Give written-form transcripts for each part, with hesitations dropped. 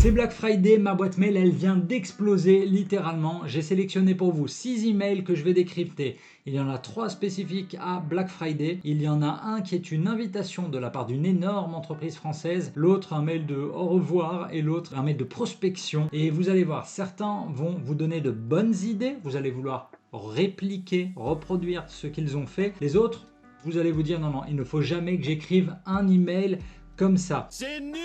C'est Black Friday, ma boîte mail elle vient d'exploser littéralement. J'ai sélectionné pour vous 6 emails que je vais décrypter. Il y en a 3 spécifiques à Black Friday. Il y en a un qui est une invitation de la part d'une énorme entreprise française. L'autre un mail de au revoir et l'autre un mail de prospection. Et vous allez voir, certains vont vous donner de bonnes idées. Vous allez vouloir répliquer, reproduire ce qu'ils ont fait. Les autres, vous allez vous dire non, il ne faut jamais que j'écrive un email comme ça. C'est nul!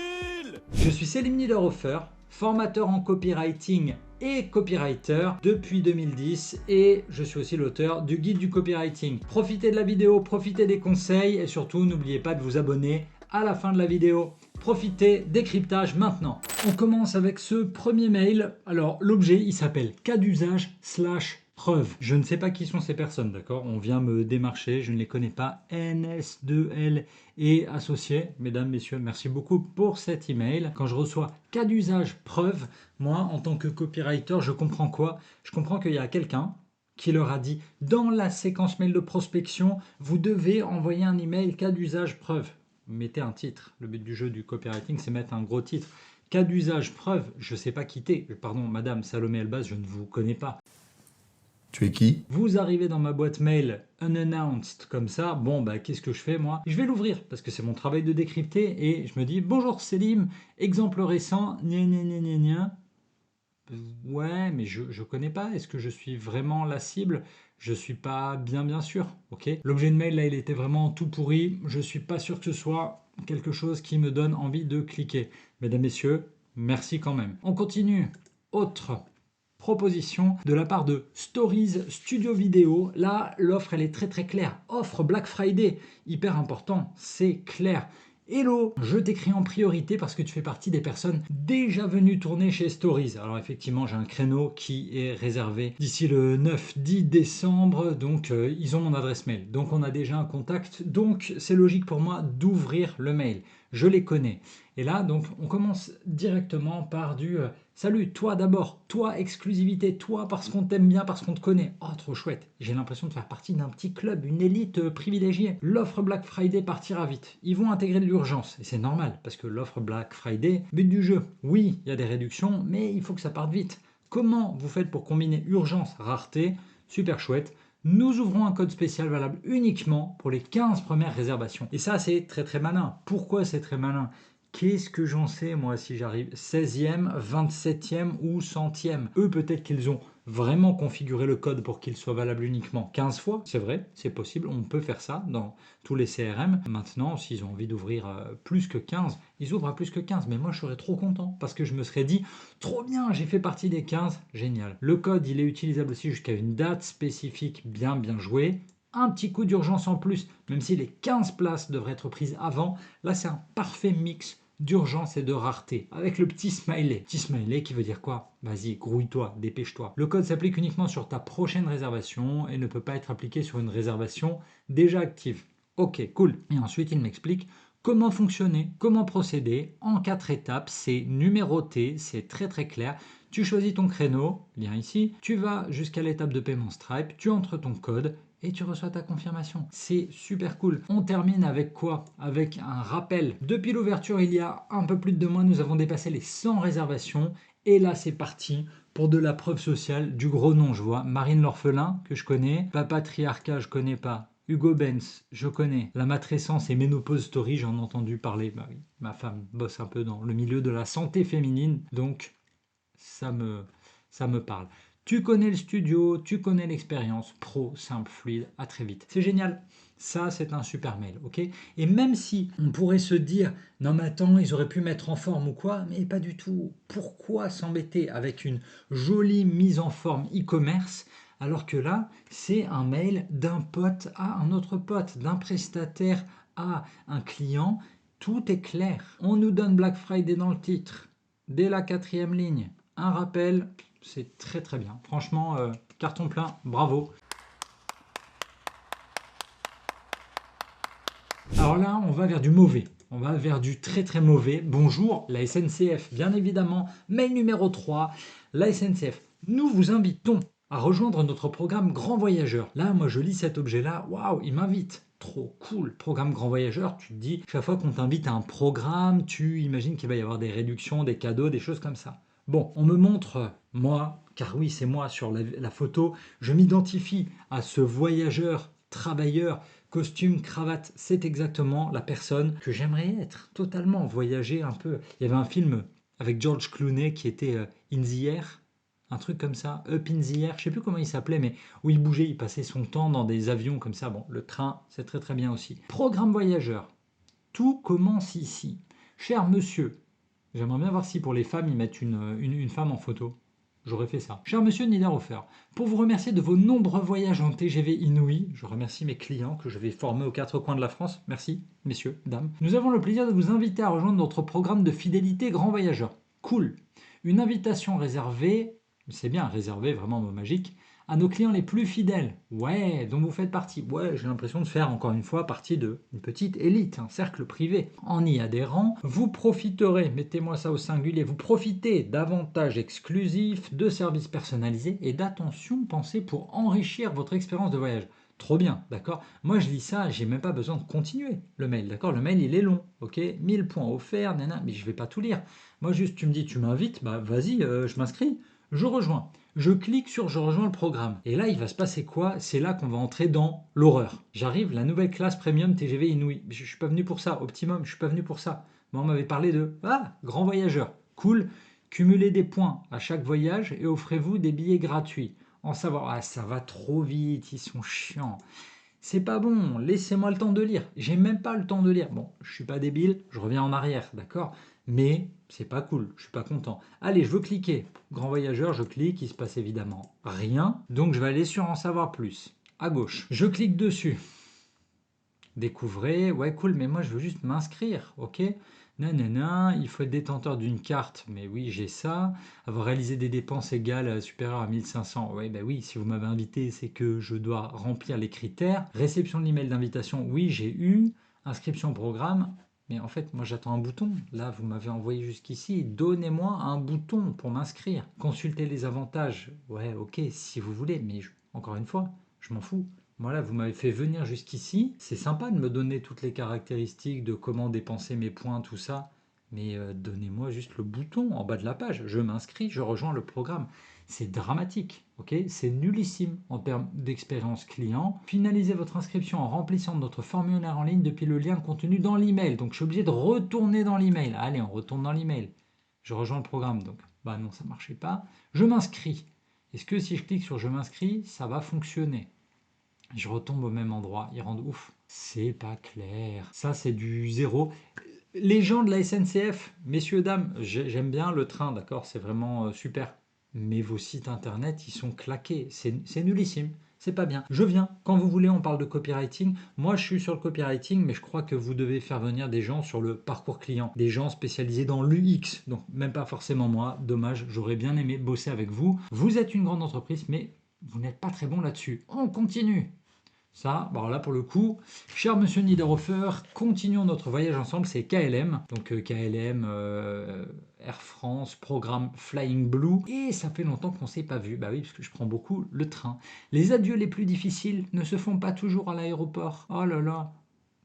Je suis Selim Niederhofer, formateur en copywriting et copywriter depuis 2010 et je suis aussi l'auteur du guide du copywriting. Profitez de la vidéo, profitez des conseils et surtout n'oubliez pas de vous abonner à la fin de la vidéo. Profitez, décryptage maintenant. On commence avec ce premier mail. Alors l'objet il s'appelle cas d'usage / preuve. Je ne sais pas qui sont ces personnes, d'accord? On vient me démarcher, je ne les connais pas. NS2L et associés. Mesdames, messieurs, merci beaucoup pour cet email. Quand je reçois cas d'usage preuve, moi, en tant que copywriter, je comprends quoi? Je comprends qu'il y a quelqu'un qui leur a dit dans la séquence mail de prospection, vous devez envoyer un email cas d'usage preuve. Mettez un titre. Le but du jeu du copywriting, c'est mettre un gros titre. Cas d'usage preuve, je ne sais pas qui t'es. Pardon, madame Salomé Elbaz, je ne vous connais pas. Tu es qui? Vous arrivez dans ma boîte mail unannounced comme ça, bon bah qu'est-ce que je fais moi? Je vais l'ouvrir parce que c'est mon travail de décrypter et je me dis bonjour Selim, exemple récent, gna. Ouais mais je connais pas, est-ce que je suis vraiment la cible? Je suis pas bien sûr, ok? L'objet de mail là il était vraiment tout pourri, je suis pas sûr que ce soit quelque chose qui me donne envie de cliquer. Mesdames, messieurs, merci quand même. On continue, autre proposition de la part de Stories Studio Vidéo. Là, l'offre, elle est très claire. Offre Black Friday, hyper important, c'est clair. Hello, je t'écris en priorité parce que tu fais partie des personnes déjà venues tourner chez Stories. Alors effectivement, j'ai un créneau qui est réservé d'ici le 9-10 décembre, donc ils ont mon adresse mail. Donc on a déjà un contact, donc c'est logique pour moi d'ouvrir le mail. Je les connais. Et là, donc, on commence directement par du salut, toi d'abord, toi exclusivité, toi parce qu'on t'aime bien, parce qu'on te connaît. Oh, trop chouette. J'ai l'impression de faire partie d'un petit club, une élite privilégiée. L'offre Black Friday partira vite. Ils vont intégrer de l'urgence. Et c'est normal, parce que l'offre Black Friday, but du jeu. Oui, il y a des réductions, mais il faut que ça parte vite. Comment vous faites pour combiner urgence, rareté? Super chouette. Nous ouvrons un code spécial valable uniquement pour les 15 premières réservations. Et ça, c'est très malin. Pourquoi c'est très malin? Qu'est-ce que j'en sais, moi, si j'arrive 16e, 27e ou 100e? Eux, peut-être qu'ils ont vraiment configuré le code pour qu'il soit valable uniquement 15 fois. C'est vrai, c'est possible, on peut faire ça dans tous les CRM. Maintenant, s'ils ont envie d'ouvrir plus que 15, ils ouvrent à plus que 15. Mais moi, je serais trop content parce que je me serais dit, trop bien, j'ai fait partie des 15, génial. Le code, il est utilisable aussi jusqu'à une date spécifique, bien joué. Un petit coup d'urgence en plus, même si les 15 places devraient être prises avant. Là, c'est un parfait mix d'urgence et de rareté, avec le petit smiley. Petit smiley qui veut dire quoi? Vas-y, grouille-toi, dépêche-toi. Le code s'applique uniquement sur ta prochaine réservation et ne peut pas être appliqué sur une réservation déjà active. Ok, cool. Et ensuite, il m'explique comment fonctionner, comment procéder en 4 étapes. C'est numéroté, c'est très clair. Tu choisis ton créneau, lien ici, tu vas jusqu'à l'étape de paiement Stripe, tu entres ton code, et tu reçois ta confirmation. C'est super cool. On termine avec quoi? Avec un rappel. Depuis l'ouverture, il y a un peu plus de 2 mois, nous avons dépassé les 100 réservations. Et là, c'est parti pour de la preuve sociale, du gros nom, je vois. Marine L'Orphelin, que je connais. Papatriarcat, je connais pas. Hugo Benz, je connais. La matrescence et ménopause story, j'en ai entendu parler. Bah oui, ma femme bosse un peu dans le milieu de la santé féminine, donc ça me parle. Tu connais le studio, tu connais l'expérience, pro, simple, fluide, à très vite. C'est génial. Ça, c'est un super mail, ok? Et même si on pourrait se dire, non mais attends, ils auraient pu mettre en forme ou quoi, mais pas du tout. Pourquoi s'embêter avec une jolie mise en forme e-commerce, alors que là, c'est un mail d'un pote à un autre pote, d'un prestataire à un client. Tout est clair. On nous donne Black Friday dans le titre, dès la 4e ligne. Un rappel, c'est très bien. Franchement, carton plein, bravo. Alors là, on va vers du mauvais. On va vers du très mauvais. Bonjour, la SNCF, bien évidemment. Mail numéro 3, la SNCF. Nous vous invitons à rejoindre notre programme Grand Voyageur. Là, moi, je lis cet objet-là, waouh, il m'invite. Trop cool. Programme Grand Voyageur, tu te dis, chaque fois qu'on t'invite à un programme, tu imagines qu'il va y avoir des réductions, des cadeaux, des choses comme ça. Bon, on me montre, moi, car oui, c'est moi sur la photo, je m'identifie à ce voyageur, travailleur, costume, cravate. C'est exactement la personne que j'aimerais être, totalement, voyager un peu. Il y avait un film avec George Clooney qui était In the Air, un truc comme ça, Up in the Air, je sais plus comment il s'appelait, mais où il bougeait, il passait son temps dans des avions comme ça. Bon, le train, c'est très très bien aussi. Programme voyageur, tout commence ici. Cher monsieur, j'aimerais bien voir si pour les femmes, ils mettent une femme en photo. J'aurais fait ça. Cher monsieur Niederhofer, pour vous remercier de vos nombreux voyages en TGV inouïs, je remercie mes clients que je vais former aux quatre coins de la France. Merci, messieurs, dames. Nous avons le plaisir de vous inviter à rejoindre notre programme de fidélité Grand Voyageur. Cool. Une invitation réservée, c'est bien, réservée, vraiment mot magique, à nos clients les plus fidèles. Ouais, dont vous faites partie. Ouais, j'ai l'impression de faire encore une fois partie d'une petite élite, un cercle privé. En y adhérant, vous profiterez, mettez-moi ça au singulier, vous profitez d'avantages exclusifs, de services personnalisés et d'attention pensée pour enrichir votre expérience de voyage. Trop bien, d'accord. Moi, je lis ça, j'ai même pas besoin de continuer le mail, d'accord. Le mail, il est long, ok. 1000 points offerts, nana, mais je vais pas tout lire. Moi, juste, tu me dis, tu m'invites, bah vas-y, je m'inscris, je rejoins. Je clique sur je rejoins le programme. Et là, il va se passer quoi? C'est là qu'on va entrer dans l'horreur. J'arrive, la nouvelle classe premium TGV Inouï. Je suis pas venu pour ça. Optimum, je suis pas venu pour ça. Moi, on m'avait parlé de grand voyageur. Cool. Cumulez des points à chaque voyage et offrez-vous des billets gratuits. En savoir, ça va trop vite, ils sont chiants. C'est pas bon, laissez-moi le temps de lire. J'ai même pas le temps de lire. Bon, je suis pas débile, je reviens en arrière, d'accord? Mais c'est pas cool, je suis pas content. Allez, je veux cliquer. Grand voyageur, je clique, il se passe évidemment rien. Donc je vais aller sur en savoir plus. À gauche. Je clique dessus. Découvrez, ouais cool, mais moi je veux juste m'inscrire, ok? Nanana, il faut être détenteur d'une carte, mais oui j'ai ça. Avoir réalisé des dépenses égales supérieures à 1500, ouais bah oui, si vous m'avez invité c'est que je dois remplir les critères. Réception de l'email d'invitation, oui j'ai eu. Inscription au programme, mais en fait moi j'attends un bouton. Là vous m'avez envoyé jusqu'ici, donnez-moi un bouton pour m'inscrire. Consultez les avantages, ouais ok si vous voulez, mais encore une fois, je m'en fous. Voilà, vous m'avez fait venir jusqu'ici. C'est sympa de me donner toutes les caractéristiques de comment dépenser mes points, tout ça. Mais donnez-moi juste le bouton en bas de la page. Je m'inscris, je rejoins le programme. C'est dramatique, ok? C'est nullissime en termes d'expérience client. Finalisez votre inscription en remplissant notre formulaire en ligne depuis le lien contenu dans l'email. Donc je suis obligé de retourner dans l'email. Allez, on retourne dans l'email. Je rejoins le programme. Donc, bah non, ça ne marchait pas. Je m'inscris. Est-ce que si je clique sur je m'inscris, ça va fonctionner? Je retombe au même endroit, ils rendent ouf. C'est pas clair. Ça, c'est du zéro. Les gens de la SNCF, messieurs, dames, j'aime bien le train, d'accord, c'est vraiment super. Mais vos sites internet, ils sont claqués. C'est nullissime. C'est pas bien. Je viens. Quand vous voulez, on parle de copywriting. Moi, je suis sur le copywriting, mais je crois que vous devez faire venir des gens sur le parcours client, des gens spécialisés dans l'UX. Donc, même pas forcément moi. Dommage, j'aurais bien aimé bosser avec vous. Vous êtes une grande entreprise, mais vous n'êtes pas très bon là-dessus. On continue. Ça, bon là pour le coup, cher monsieur Niederhofer, continuons notre voyage ensemble, c'est KLM, donc KLM, Air France, programme Flying Blue, et ça fait longtemps qu'on ne s'est pas vu, bah oui, parce que je prends beaucoup le train. Les adieux les plus difficiles ne se font pas toujours à l'aéroport, oh là là,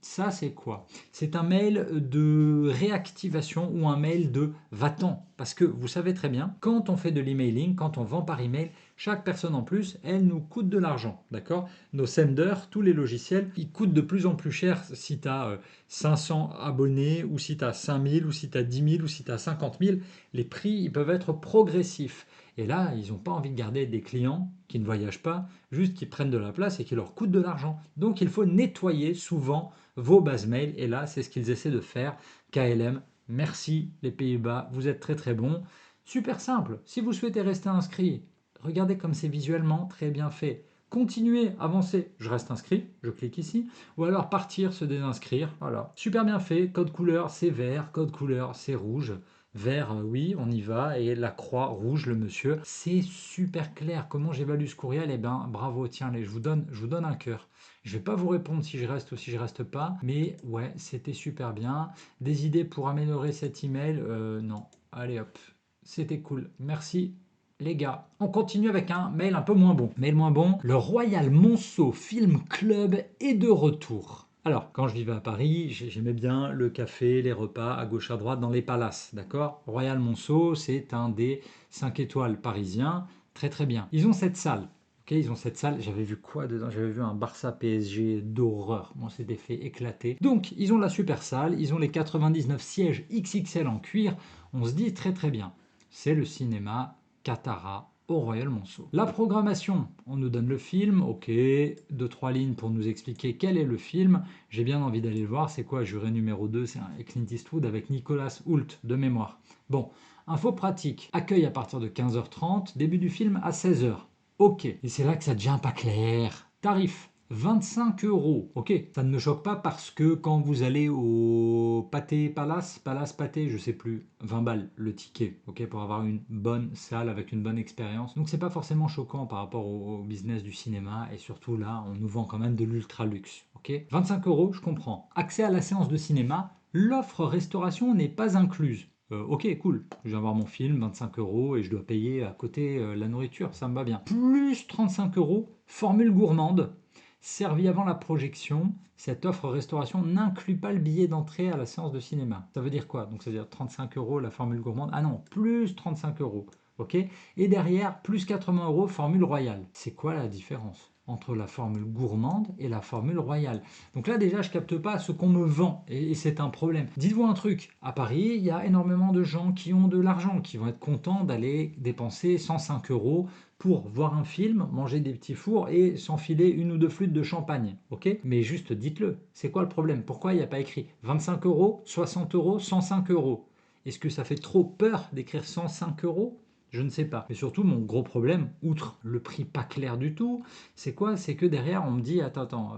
ça c'est quoi? C'est un mail de réactivation ou un mail de va-t'en. Parce que vous savez très bien, quand on fait de l'emailing, quand on vend par email, chaque personne en plus, elle nous coûte de l'argent. D'accord? Nos senders, tous les logiciels, ils coûtent de plus en plus cher si tu as 500 abonnés, ou si tu as 5000, ou si tu as 10 000, ou si tu as 50 000. Les prix, ils peuvent être progressifs. Et là, ils n'ont pas envie de garder des clients qui ne voyagent pas, juste qui prennent de la place et qui leur coûtent de l'argent. Donc il faut nettoyer souvent vos bases mail. Et là, c'est ce qu'ils essaient de faire. KLM, merci les Pays-Bas, vous êtes très très bons. Super simple. Si vous souhaitez rester inscrit, regardez comme c'est visuellement très bien fait. Continuez, avancez. Je reste inscrit, je clique ici. Ou alors partir, se désinscrire. Voilà. Super bien fait. Code couleur, c'est vert. Code couleur, c'est rouge. Vert, oui, on y va. Et la croix rouge, le monsieur. C'est super clair. Comment j'évalue ce courriel? Eh ben, bravo. Tiens, allez, je vous donne un cœur. Je vais pas vous répondre si je reste ou si je reste pas. Mais ouais, c'était super bien. Des idées pour améliorer cet email? Non. Allez hop. C'était cool. Merci. les gars, on continue avec un mail un peu moins bon. Mail moins bon, le Royal Monceau Film Club est de retour. Alors, quand je vivais à Paris, j'aimais bien le café, les repas à gauche à droite dans les palaces, d'accord? Royal Monceau, c'est un des 5 étoiles parisiens, très très bien. Ils ont cette salle. Ok, ils ont cette salle, j'avais vu quoi dedans? J'avais vu un Barça PSG d'horreur, on s'était fait éclater. Donc, ils ont la super salle, ils ont les 99 sièges XXL en cuir, on se dit très très bien. C'est le cinéma Catara au Royal Monceau. La programmation, on nous donne le film, ok, 2-3 lignes pour nous expliquer quel est le film. J'ai bien envie d'aller le voir, c'est quoi Juré numéro 2, c'est un Clint Eastwood avec Nicolas Hoult de mémoire. Bon, info pratique, accueil à partir de 15h30, début du film à 16h. Ok, et c'est là que ça devient pas clair. Tarif 25 euros. Ok, ça ne me choque pas parce que quand vous allez au Pâté Palace, Pâté, je sais plus, 20 balles le ticket, ok, pour avoir une bonne salle avec une bonne expérience. Donc c'est pas forcément choquant par rapport au business du cinéma et surtout là, on nous vend quand même de l'ultra luxe, ok. 25 euros, je comprends. Accès à la séance de cinéma, l'offre restauration n'est pas incluse. Ok, cool, je viens voir mon film, 25 euros et je dois payer à côté la nourriture, ça me va bien. Plus 35 euros, formule gourmande. Servi avant la projection, cette offre restauration n'inclut pas le billet d'entrée à la séance de cinéma. Ça veut dire quoi? Donc, c'est-à-dire 35 euros la formule gourmande. Ah non, plus 35 euros. Ok. Et derrière, plus 80 euros formule royale. C'est quoi la différence entre la formule gourmande et la formule royale? Donc là, déjà, je capte pas ce qu'on me vend et c'est un problème. Dites-vous un truc, à Paris, il y a énormément de gens qui ont de l'argent, qui vont être contents d'aller dépenser 105 euros pour voir un film, manger des petits fours et s'enfiler une ou deux flûtes de champagne. Ok? Mais juste dites-le. C'est quoi le problème? Pourquoi il n'y a pas écrit 25 euros, 60 euros, 105 euros? Est-ce que ça fait trop peur d'écrire 105 euros? Je ne sais pas. Mais surtout, mon gros problème, outre le prix pas clair du tout, c'est quoi? C'est que derrière, on me dit, attends,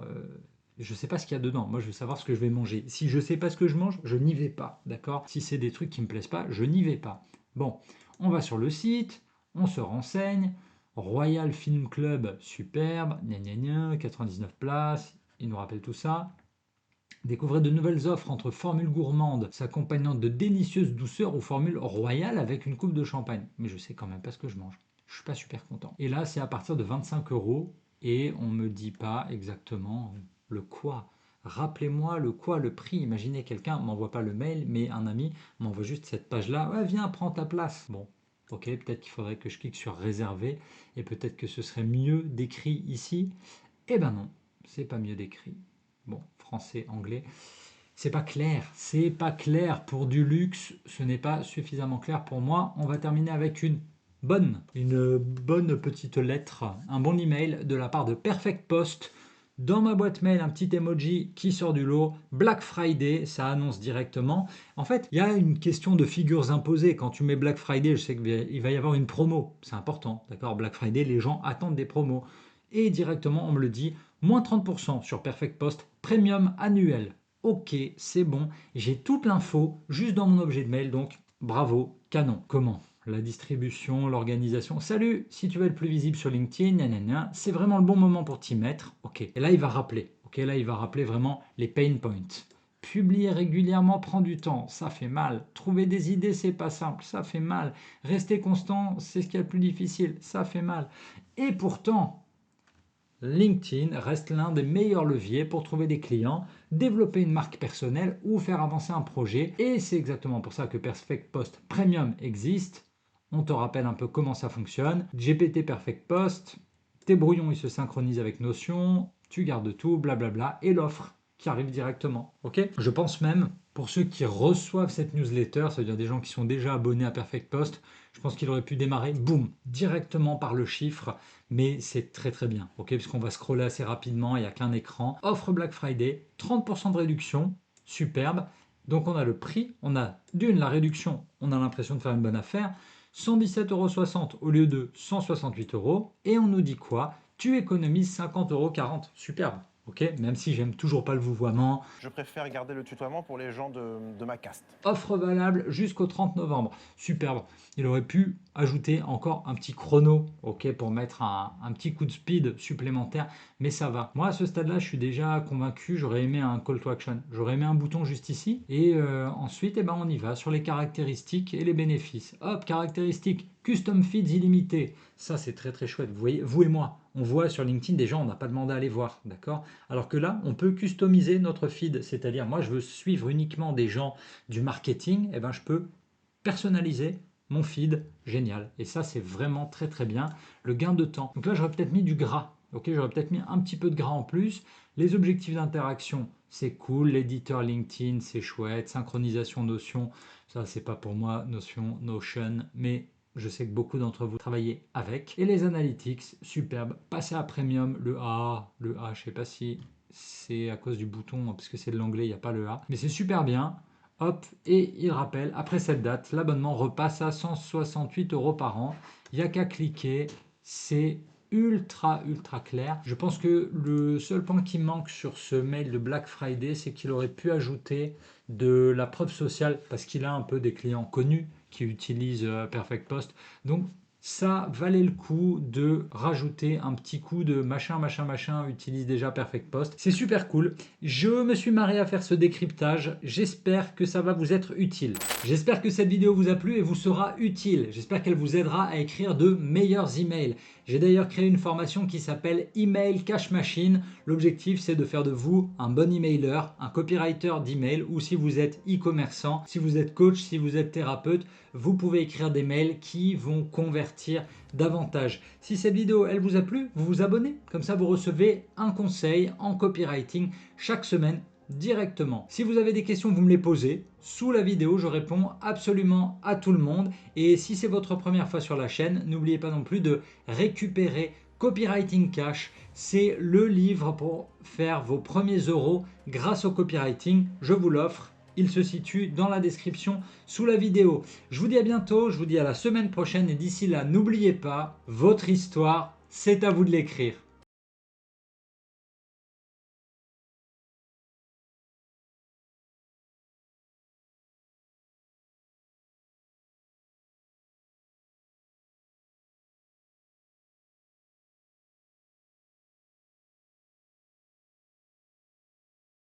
je sais pas ce qu'il y a dedans. Moi, je veux savoir ce que je vais manger. Si je sais pas ce que je mange, je n'y vais pas. D'accord? Si c'est des trucs qui me plaisent pas, je n'y vais pas. Bon, on va sur le site, on se renseigne. Royal Film Club, superbe, 99 places, il nous rappelle tout ça. Découvrez de nouvelles offres entre formules gourmandes s'accompagnant de délicieuses douceurs ou formules royales avec une coupe de champagne. Mais je sais quand même pas ce que je mange. Je suis pas super content. Et là, c'est à partir de 25 euros et on me dit pas exactement le quoi. Rappelez-moi le quoi, le prix. Imaginez quelqu'un m'envoie pas le mail, mais un ami m'envoie juste cette page-là. Ouais, viens, prends ta place. Bon, ok, peut-être qu'il faudrait que je clique sur réserver et peut-être que ce serait mieux décrit ici. Eh ben non, c'est pas mieux décrit. Bon, français, anglais. C'est pas clair pour du luxe, ce n'est pas suffisamment clair pour moi. On va terminer avec une bonne petite lettre, un bon email de la part de Perfect Post. Dans ma boîte mail, un petit emoji qui sort du lot. Black Friday, ça annonce directement. En fait, il y a une question de figures imposées. Quand tu mets Black Friday, je sais qu'il va y avoir une promo. C'est important, d'accord? Black Friday, les gens attendent des promos. Et directement, on me le dit, moins 30% sur Perfect Post, premium annuel. Ok, c'est bon, j'ai toute l'info juste dans mon objet de mail, donc bravo, canon. Comment? La distribution, l'organisation. Salut, si tu veux être plus visible sur LinkedIn, c'est vraiment le bon moment pour t'y mettre. Ok, et là il va rappeler. Ok, là il va rappeler vraiment les pain points. Publier régulièrement prend du temps, ça fait mal. Trouver des idées, c'est pas simple, ça fait mal. Rester constant, c'est ce qui est le plus difficile, ça fait mal. Et pourtant, LinkedIn reste l'un des meilleurs leviers pour trouver des clients, développer une marque personnelle ou faire avancer un projet. Et c'est exactement pour ça que Perfect Post Premium existe. On te rappelle un peu comment ça fonctionne. GPT Perfect Post, tes brouillons ils se synchronisent avec Notion, tu gardes tout, blablabla, et l'offre qui arrive directement. Ok? Je pense même, pour ceux qui reçoivent cette newsletter, c'est-à-dire des gens qui sont déjà abonnés à Perfect Post, je pense qu'il aurait pu démarrer, boum, directement par le chiffre, mais c'est très très bien, ok, puisqu'on va scroller assez rapidement, il n'y a qu'un écran. Offre Black Friday, 30% de réduction, superbe. Donc on a le prix, on a d'une la réduction, on a l'impression de faire une bonne affaire, 117,60 € au lieu de 168 €, et on nous dit quoi? Tu économises 50,40 €, superbe. ok, même si j'aime toujours pas le vouvoiement. Je préfère garder le tutoiement pour les gens de ma caste. Offre valable jusqu'au 30 novembre. Superbe. Il aurait pu ajouter encore un petit chrono, ok, pour mettre un petit coup de speed supplémentaire, mais ça va. Moi, à ce stade-là, je suis déjà convaincu. J'aurais aimé un call to action. J'aurais aimé un bouton juste ici. Et ensuite, eh ben, on y va sur les caractéristiques et les bénéfices. Hop, caractéristiques, custom feeds illimité. Ça, c'est très très chouette. Vous voyez, vous et moi, on voit sur LinkedIn des gens, on n'a pas demandé à aller voir, d'accord? Alors que là, on peut customiser notre feed, c'est-à-dire, moi, je veux suivre uniquement des gens du marketing, eh ben, je peux personnaliser mon feed, génial. Et ça, c'est vraiment très très bien. Le gain de temps. Donc là, j'aurais peut-être mis du gras. Ok, j'aurais peut-être mis un petit peu de gras en plus. Les objectifs d'interaction, c'est cool. L'éditeur LinkedIn, c'est chouette. Synchronisation Notion, ça, c'est pas pour moi, Notion, mais je sais que beaucoup d'entre vous travaillez avec. Et les analytics, superbe. Passer à Premium, le A, je sais pas si c'est à cause du bouton, parce que c'est de l'anglais, il n'y a pas le A. Mais c'est super bien. Hop, et il rappelle, après cette date, l'abonnement repasse à 168 € par an. Il n'y a qu'à cliquer, c'est ultra clair. Je pense que le seul point qui manque sur ce mail de Black Friday, c'est qu'il aurait pu ajouter de la preuve sociale, parce qu'il a un peu des clients connus qui utilisent Perfect Post. Donc ça valait le coup de rajouter un petit coup de machin, utilise déjà Perfect Post. C'est super cool. Je me suis marré à faire ce décryptage. J'espère que ça va vous être utile. J'espère que cette vidéo vous a plu et vous sera utile. J'espère qu'elle vous aidera à écrire de meilleurs emails. J'ai d'ailleurs créé une formation qui s'appelle Email Cash Machine. L'objectif, c'est de faire de vous un bon emailer, un copywriter d'email, ou si vous êtes e-commerçant, si vous êtes coach, si vous êtes thérapeute, vous pouvez écrire des mails qui vont convertir davantage. Si cette vidéo, elle vous a plu, vous vous abonnez. Comme ça, vous recevez un conseil en copywriting chaque semaine directement. Si vous avez des questions, vous me les posez sous la vidéo, je réponds absolument à tout le monde. Et si c'est votre première fois sur la chaîne, n'oubliez pas non plus de récupérer Copywriting Cash. C'est le livre pour faire vos premiers euros grâce au copywriting. Je vous l'offre. Il se situe dans la description sous la vidéo. Je vous dis à bientôt, je vous dis à la semaine prochaine et d'ici là, n'oubliez pas, votre histoire, c'est à vous de l'écrire.